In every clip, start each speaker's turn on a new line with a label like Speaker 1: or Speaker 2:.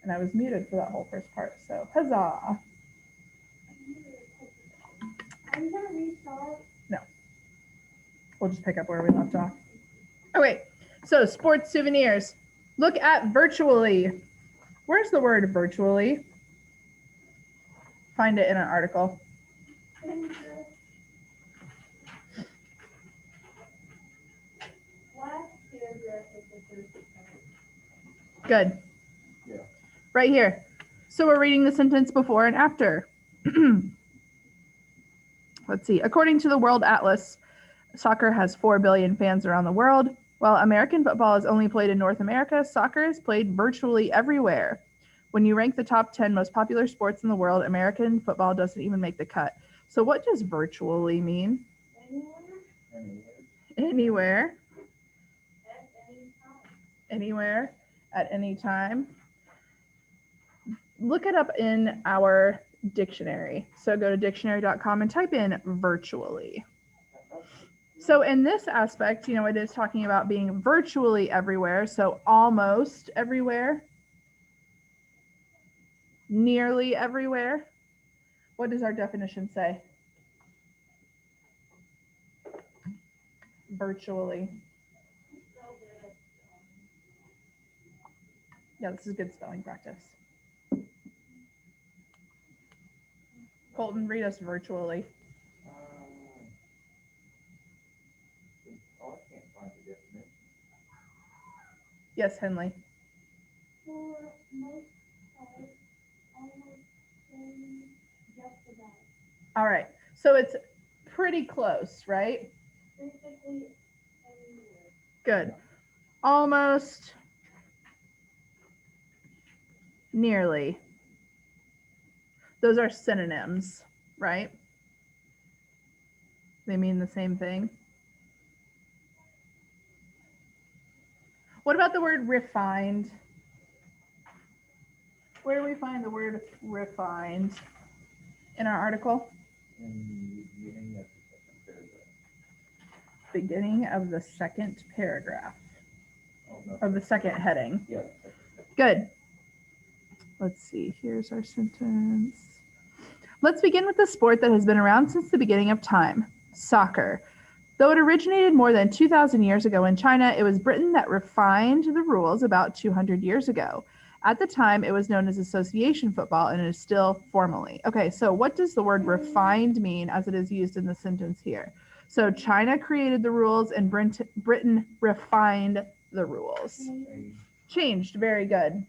Speaker 1: And I was muted for that whole first part, so huzzah.
Speaker 2: Are you going to restart?
Speaker 1: No. We'll just pick up where we left off. Oh, wait. So, sports souvenirs. Look at virtually. Where's the word virtually? Find it in an article. Good.
Speaker 3: Yeah.
Speaker 1: Right here. So we're reading the sentence before and after. Let's see. According to the World Atlas, soccer has 4 billion fans around the world. While American football is only played in North America, soccer is played virtually everywhere. When you rank the top 10 most popular sports in the world, American football doesn't even make the cut. So what does virtually mean? Anywhere. Anywhere. At any time. Look it up in our dictionary. So go to dictionary.com and type in virtually. So in this aspect, it is talking about being virtually everywhere. So almost everywhere. Nearly everywhere. What does our definition say? Virtually. Yeah, this is good spelling practice. Colton, read us virtually.
Speaker 3: I can't find the definition.
Speaker 1: Yes, Henley.
Speaker 2: For most part, almost just about.
Speaker 1: All right. So it's pretty close, right?
Speaker 2: Basically anywhere.
Speaker 1: Good. Almost. Nearly. Those are synonyms, right? They mean the same thing. What about the word refined? Where do we find the word refined in our article?
Speaker 3: In the beginning of the second paragraph.
Speaker 1: Beginning of the second paragraph.
Speaker 3: Oh, no.
Speaker 1: Of the second heading.
Speaker 3: Yeah.
Speaker 1: Good. Let's see. Here's our sentence. Let's begin with the sport that has been around since the beginning of time, soccer. Though it originated more than 2,000 years ago in China, it was Britain that refined the rules about 200 years ago. At the time, it was known as association football and it is still formally. Okay, so what does the word refined mean as it is used in the sentence here? So China created the rules and Britain refined the rules. Changed, very good.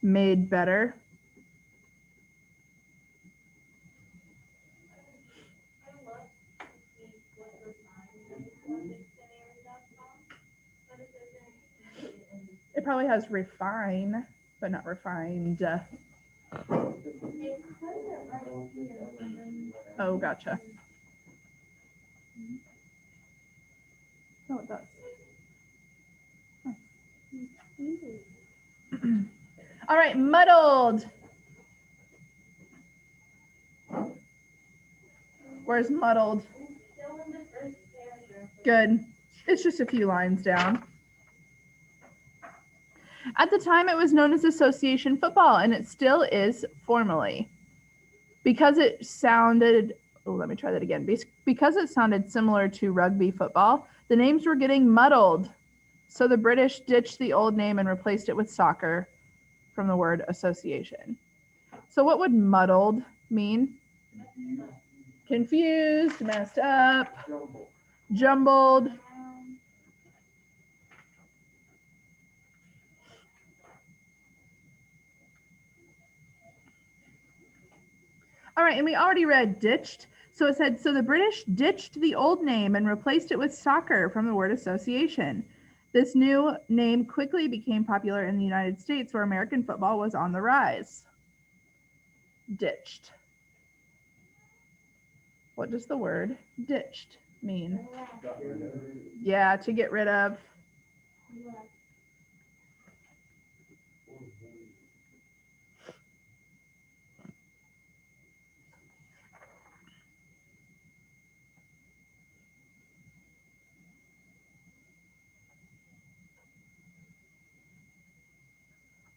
Speaker 1: Made better. It probably has refine, but not refined. Oh, gotcha. Oh, it does. All right, muddled. Where's muddled? Good. It's just a few lines down. At the time, it was known as association football, and it still is formally. Because it sounded, let me try that again. Because it sounded similar to rugby football, the names were getting muddled. So the British ditched the old name and replaced it with soccer from the word association. So what would muddled mean? Confused, messed up, jumbled. All right, and we already read ditched. So it said, so the British ditched the old name and replaced it with soccer from the word association. This new name quickly became popular in the United States, where American football was on the rise. Ditched. What does the word ditched mean? Yeah, to get rid of.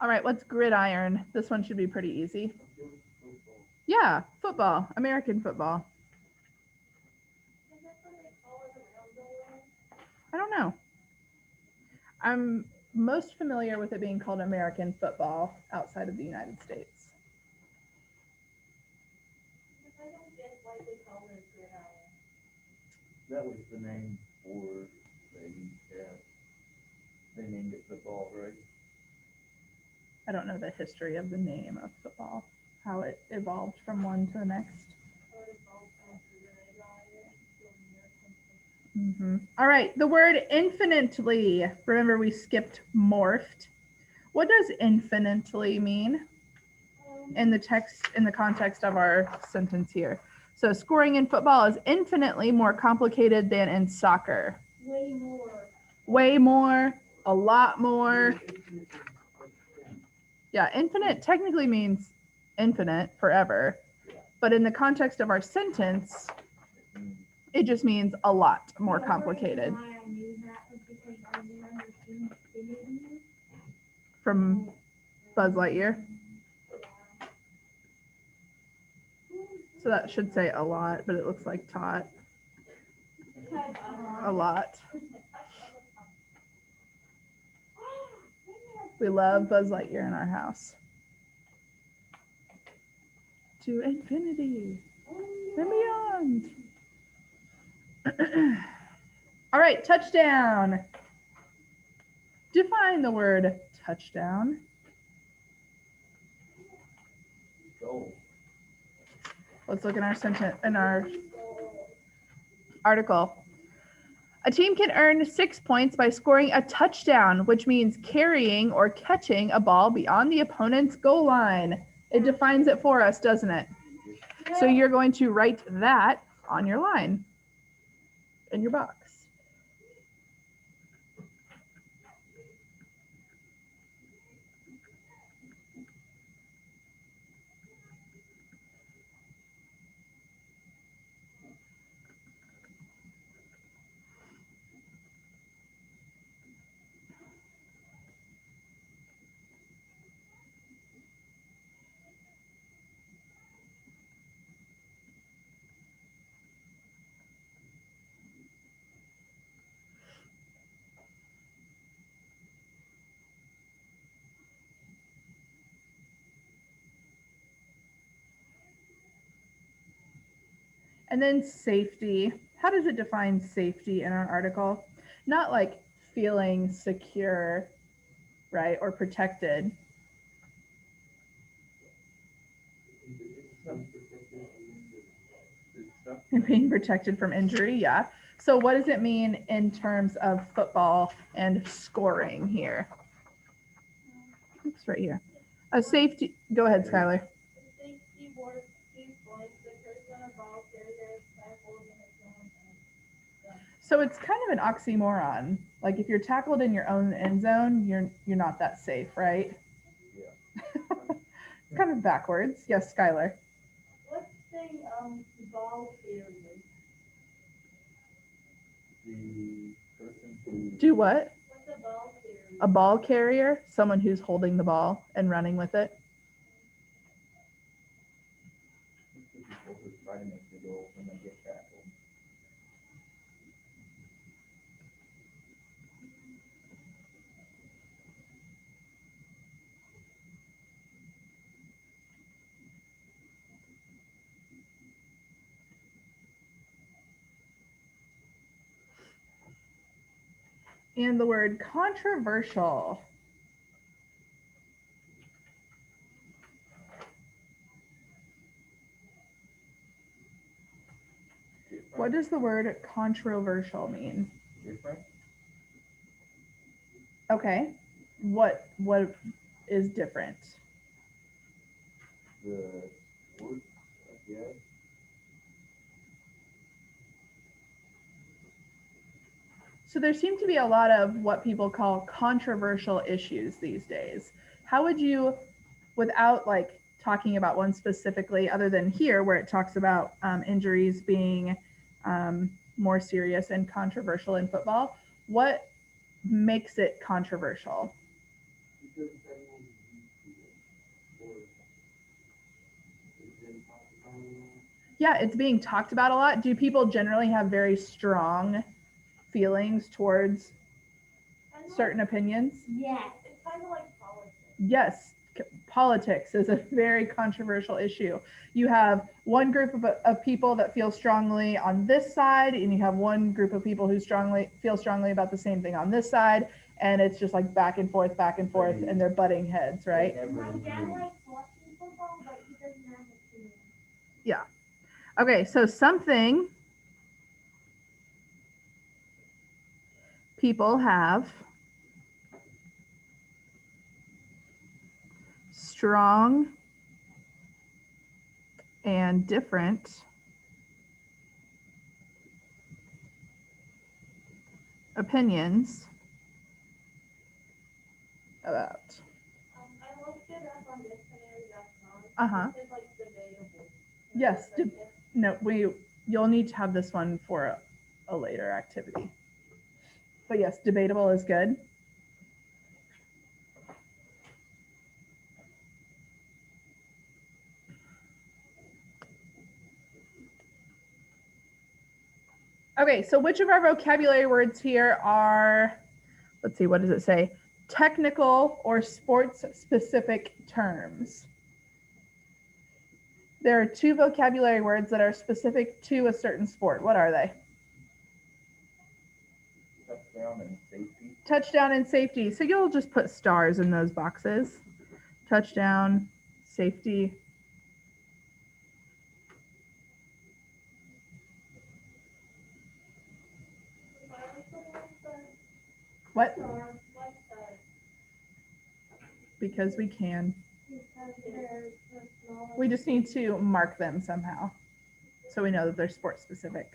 Speaker 1: All right, what's gridiron? This one should be pretty easy.
Speaker 3: Football.
Speaker 1: Yeah, football, American football.
Speaker 2: Is that what they call it around the world?
Speaker 1: I don't know. I'm most familiar with it being called American football outside of the United States.
Speaker 2: Because I don't get why they call it gridiron.
Speaker 3: That was the name for they named it football, right?
Speaker 1: I don't know the history of the name of football, how it evolved from one to the next.
Speaker 2: Or it's all called gridiron. So American football.
Speaker 1: All right, the word infinitely. Remember, we skipped morphed. What does infinitely mean in the text, in the context of our sentence here? So, scoring in football is infinitely more complicated than in soccer.
Speaker 2: Way more.
Speaker 1: Way more, a lot more. Yeah, infinite technically means infinite, forever. But in the context of our sentence, it just means a lot more complicated.
Speaker 2: The only reason why I knew that was because I remember Infinity.
Speaker 1: From Buzz Lightyear. So that should say a lot, but it looks like tot. A lot. We love Buzz Lightyear in our house. To infinity and beyond. All right, touchdown. Define the word touchdown.
Speaker 3: Goal.
Speaker 1: Let's look in our sentence, in our article. A team can earn 6 points by scoring a touchdown, which means carrying or catching a ball beyond the opponent's goal line. It defines it for us, doesn't it? So you're going to write that on your line in your box. And then safety. How does it define safety in our article? Not like feeling secure, right, or protected. And being protected from injury, yeah. So what does it mean in terms of football and scoring here? Oops, right here. A safety, go ahead, Skylar.
Speaker 2: The safety board 2 points. The person of ball carrier is tackled in its own end.
Speaker 1: So it's kind of an oxymoron. Like if you're tackled in your own end zone, you're not that safe, right?
Speaker 3: Yeah.
Speaker 1: It's kind of backwards. Yes, Skylar.
Speaker 2: Let's say ball carrier.
Speaker 3: The person who
Speaker 1: Do what?
Speaker 2: What's a ball carrier?
Speaker 1: A ball carrier, someone who's holding the ball and running with it.
Speaker 3: people who try to make the goal when they get tackled.
Speaker 1: And the word controversial. What does the word controversial mean?
Speaker 3: Different?
Speaker 1: Okay. What is different?
Speaker 3: The sports, I guess.
Speaker 1: So there seem to be a lot of what people call controversial issues these days. How would you, without like talking about one specifically, other than here where it talks about injuries being more serious and controversial in football, what makes it controversial?
Speaker 3: Because everyone's
Speaker 1: Yeah, it's being talked about a lot. Do people generally have very strong feelings towards certain opinions?
Speaker 2: Yeah, it's kind of like politics.
Speaker 1: Yes, politics is a very controversial issue. You have one group of people that feel strongly on this side, and you have one group of people who feel strongly about the same thing on this side, and it's just like back and forth, and they're butting heads, right?
Speaker 2: My dad likes watching football, but he doesn't have a team.
Speaker 1: Yeah. Okay, so something people have strong and different opinions about.
Speaker 2: I looked it up on dictionary.com.
Speaker 1: Uh-huh.
Speaker 2: It's like debatable.
Speaker 1: Yes. No, you'll need to have this one for a later activity. But yes, debatable is good. Okay, so which of our vocabulary words here are, let's see, what does it say? Technical or sports specific terms. There are two vocabulary words that are specific to a certain sport. What are they?
Speaker 3: Touchdown and safety.
Speaker 1: Touchdown and safety. So you'll just put stars in those boxes. Touchdown, safety. What? Because we can. We just need to mark them somehow so we know that they're sport specific.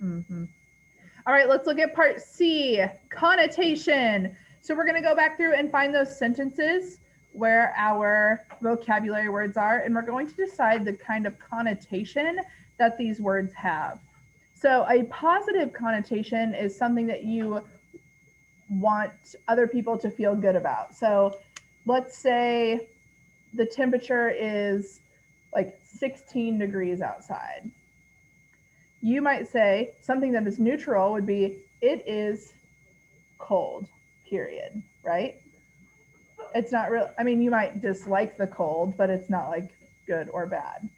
Speaker 1: All right, let's look at part C, connotation. So we're going to go back through and find those sentences where our vocabulary words are, and we're going to decide the kind of connotation that these words have. So a positive connotation is something that you want other people to feel good about. So let's say the temperature is like 16 degrees outside. You might say something that is neutral would be, it is cold, period, right? It's not real. I mean, you might dislike the cold, but it's not like good or bad.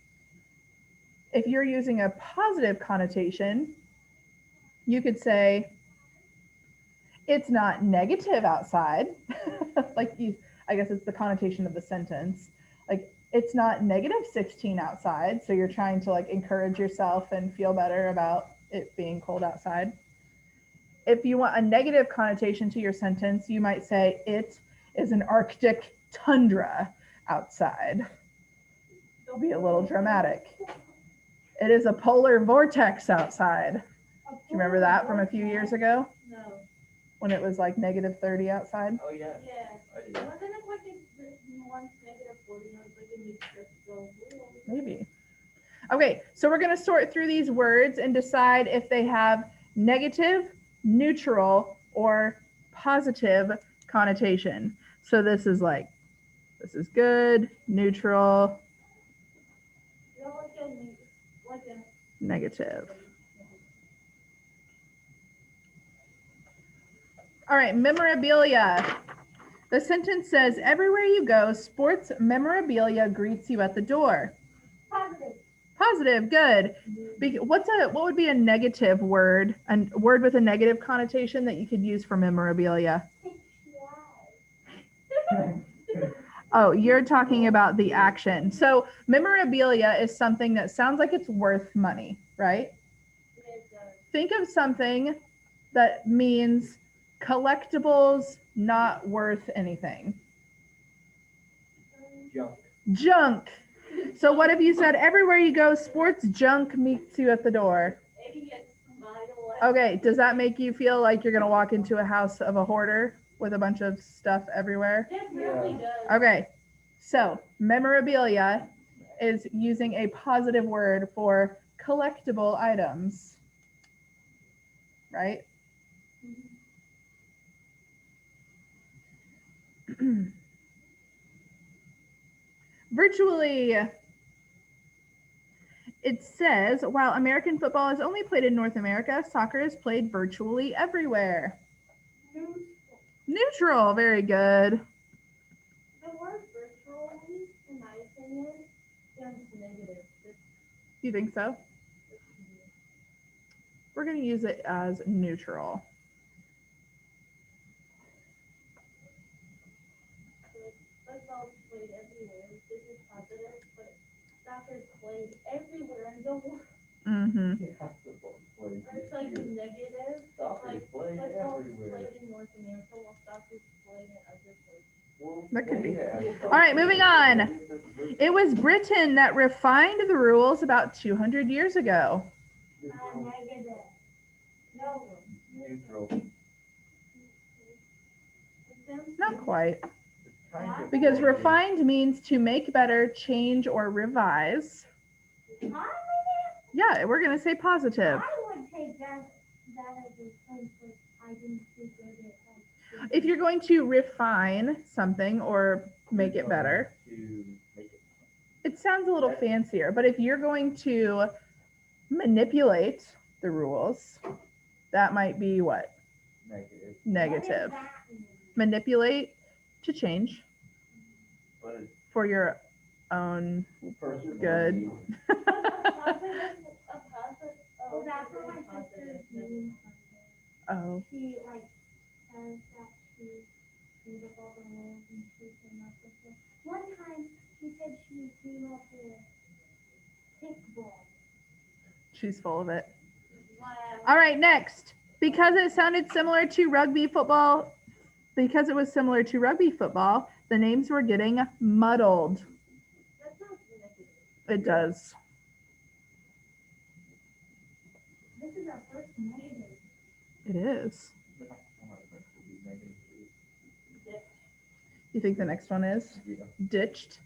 Speaker 1: If you're using a positive connotation, you could say, it's not negative outside. I guess it's the connotation of the sentence. Like, it's not negative 16 outside. So you're trying to like encourage yourself and feel better about it being cold outside. If you want a negative connotation to your sentence, you might say, it is an Arctic tundra outside. It'll be a little dramatic. It is a polar vortex outside. Do you remember that from a few years ago?
Speaker 2: No.
Speaker 1: When it was like negative 30 outside?
Speaker 3: Oh, yeah.
Speaker 2: Yeah.
Speaker 3: I did.
Speaker 2: Wasn't it like once negative 40 and it was like a new trip go?
Speaker 1: Maybe. Okay, so we're going to sort through these words and decide if they have negative, neutral, or positive connotation. So this is good, neutral, negative. All right, memorabilia. The sentence says, everywhere you go, sports memorabilia greets you at the door.
Speaker 2: Positive.
Speaker 1: Positive, good. What would be a negative word, a word with a negative connotation that you could use for memorabilia? Oh, you're talking about the action. So memorabilia is something that sounds like it's worth money, right? Think of something that means collectibles not worth anything.
Speaker 3: Junk.
Speaker 1: Junk. So what if you said, everywhere you go, sports junk meets you at the door? Okay, does that make you feel like you're going to walk into a house of a hoarder with a bunch of stuff everywhere?
Speaker 2: It really does.
Speaker 1: Okay, so memorabilia is using a positive word for collectible items, right? Virtually It says, while American football is only played in North America, soccer is played virtually everywhere.
Speaker 2: Neutral.
Speaker 1: Neutral, very good.
Speaker 2: The word virtually, in my opinion, sounds negative.
Speaker 1: You think so? We're going to use it as neutral.
Speaker 2: Football is played everywhere. This is positive, but soccer is played everywhere in the world.
Speaker 1: Mm-hmm.
Speaker 3: Yeah, football's played.
Speaker 2: It's like negative.
Speaker 3: Soccer is
Speaker 2: Like
Speaker 3: played
Speaker 2: football is
Speaker 3: everywhere.
Speaker 2: played in North America, while soccer is played in other places.
Speaker 3: Well,
Speaker 1: That could be.
Speaker 3: yeah.
Speaker 1: All right, moving on. It was Britain that refined the rules about 200 years ago.
Speaker 2: Negative. No.
Speaker 3: Neutral.
Speaker 1: Not quite.
Speaker 3: It's kind of
Speaker 1: Because
Speaker 3: negative.
Speaker 1: refined means to make better, change, or revise. Yeah, we're going to say positive.
Speaker 2: I would take that as a place where I didn't speak it.
Speaker 1: If you're going to refine something or make it better,
Speaker 3: To make it
Speaker 1: it sounds a little fancier. But if you're going to manipulate the rules, that might be what?
Speaker 3: negative.
Speaker 1: Negative. Manipulate to change
Speaker 3: But it's
Speaker 1: for your own
Speaker 3: personal.
Speaker 1: good.
Speaker 2: Oh, that's what my sister is doing.
Speaker 1: Oh,
Speaker 2: She like says that she made up all the rules and she came up with it. One time she said she came up with kickball.
Speaker 1: she's full of it.
Speaker 2: Wow.
Speaker 1: All right, next. Because it sounded similar to rugby football, because it was similar to rugby football, the names were getting muddled.
Speaker 2: That sounds negative.
Speaker 1: It does.
Speaker 2: This is our first negative.
Speaker 1: It is.
Speaker 3: The next one will be negative too.
Speaker 1: You think the next one is
Speaker 3: Yeah.
Speaker 1: ditched?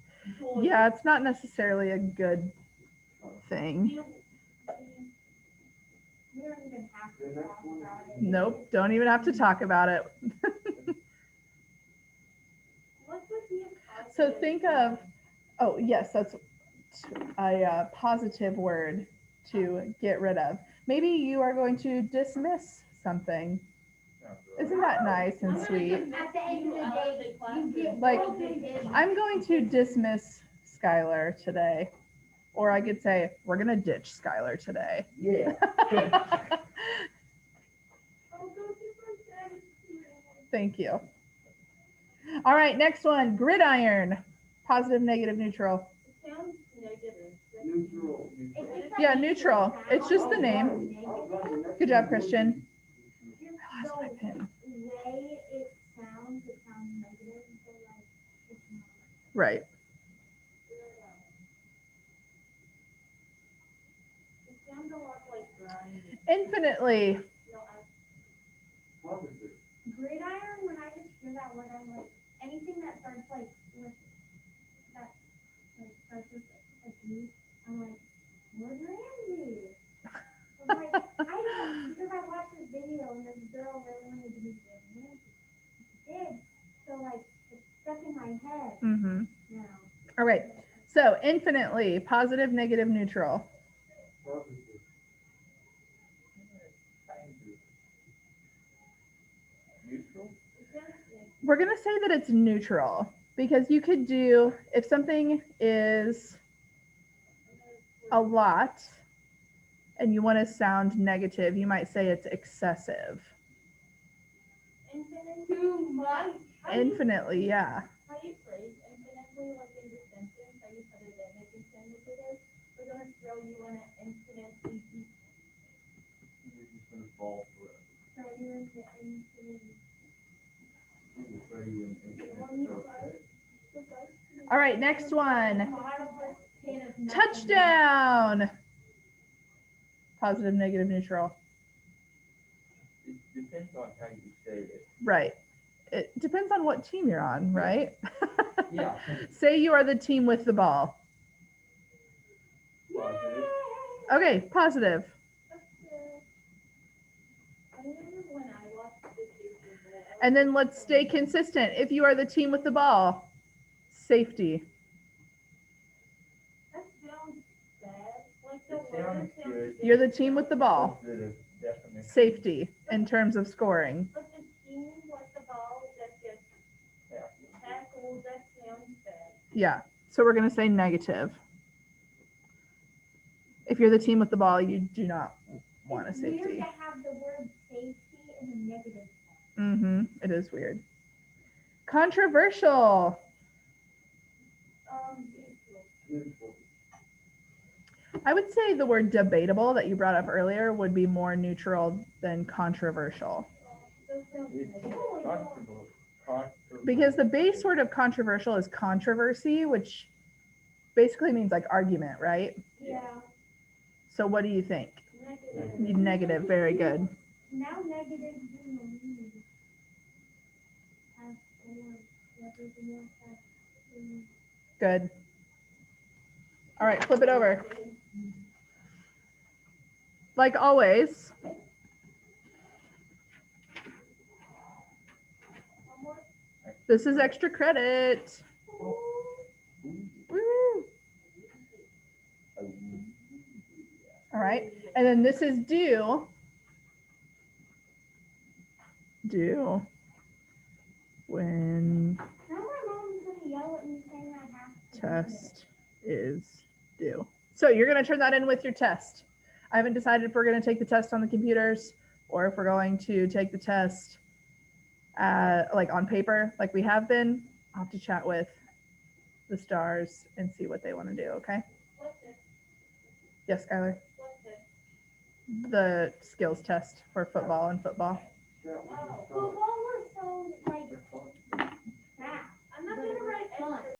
Speaker 1: Yeah, it's not necessarily a good thing.
Speaker 2: We don't even have to talk about it.
Speaker 1: Nope, don't even have to talk about it.
Speaker 2: What would be a positive?
Speaker 1: So think of, oh yes, that's a positive word to get rid of. Maybe you are going to dismiss something. Isn't that nice and sweet?
Speaker 2: At the end of the day, you get
Speaker 1: Like,
Speaker 2: broken.
Speaker 1: I'm going to dismiss Skylar today. Or I could say, we're going to ditch Skylar today.
Speaker 3: Yeah.
Speaker 1: Thank you. All right, next one, gridiron. Positive, negative, neutral.
Speaker 2: It sounds negative.
Speaker 3: Neutral.
Speaker 1: Yeah, neutral. It's just the name. Good job, Christian. I lost my pen.
Speaker 2: The way it sounds negative. So like, it's not.
Speaker 1: Right.
Speaker 2: It sounds a lot like grind.
Speaker 1: Infinitely.
Speaker 3: Positive.
Speaker 2: Gridiron, when I just hear that word, I'm like, anything that starts like with that, like starts with like me, I'm like, where's Ramsey? I'm like, I don't, because I watched this video and this girl really wanted to be Ramsey. She did. So like, it's stuck in my head
Speaker 1: Mm-hmm.
Speaker 2: now.
Speaker 1: All right. So infinitely, positive, negative, neutral.
Speaker 3: Positive. Kind of. Neutral.
Speaker 1: We're going to say that it's neutral because you could do, if something is a lot and you want to sound negative, you might say it's excessive.
Speaker 2: Infinite. Too much.
Speaker 1: Infinitely, yeah.
Speaker 2: How you phrase infinitely, like in the sentence, how you put it in, it can sound negative. We're gonna throw you in an infinitely deep.
Speaker 3: You're just gonna fall for it.
Speaker 2: Throw you in the infinite.
Speaker 3: Throw you in infinite.
Speaker 1: All right, next one.
Speaker 2: Bottomless pit of nothing.
Speaker 1: Touchdown. Positive, negative, neutral.
Speaker 3: It depends on how you say it.
Speaker 1: Right. It depends on what team you're on, right?
Speaker 3: Yeah.
Speaker 1: Say you are the team with the ball.
Speaker 3: Positive.
Speaker 1: Okay, positive.
Speaker 2: I remember when I watched the Super Bowl.
Speaker 1: And then let's stay consistent. If you are the team with the ball, safety.
Speaker 2: That sounds bad. Like
Speaker 3: It sounds good.
Speaker 1: You're the team with the ball.
Speaker 3: The definition.
Speaker 1: Safety in terms of scoring.
Speaker 2: But the team with the ball that gets tackled, that sounds bad.
Speaker 1: Yeah. So we're going to say negative. If you're the team with the ball, you do not want a
Speaker 2: It's weird
Speaker 1: safety.
Speaker 2: to have the word safety in a negative sense.
Speaker 1: Mm-hmm. It is weird. Controversial.
Speaker 3: Beautiful.
Speaker 1: I would say the word debatable that you brought up earlier would be more neutral than controversial.
Speaker 2: Those sound
Speaker 3: It's
Speaker 2: negative.
Speaker 3: controversial.
Speaker 1: Because the base word of controversial is controversy, which basically means like argument, right?
Speaker 2: Yeah,
Speaker 1: So what do you think?
Speaker 2: negative.
Speaker 1: Negative. Very good.
Speaker 2: Now negative in the lead. Has everything else has
Speaker 1: Good. All right, flip it over. Like always, this is extra credit. Woo. All right, and then this is due. Due when
Speaker 2: Now my mom's gonna yell at me saying I have to.
Speaker 1: test is due. So you're going to turn that in with your test. I haven't decided if we're going to take the test on the computers or if we're going to take the test like on paper like we have been. I'll have to chat with the stars and see what they want to do, okay?
Speaker 2: What's this?
Speaker 1: Yes, Skylar?
Speaker 2: What's this?
Speaker 1: The skills test for football and football.
Speaker 2: Football was so like fast. I'm not gonna write fun.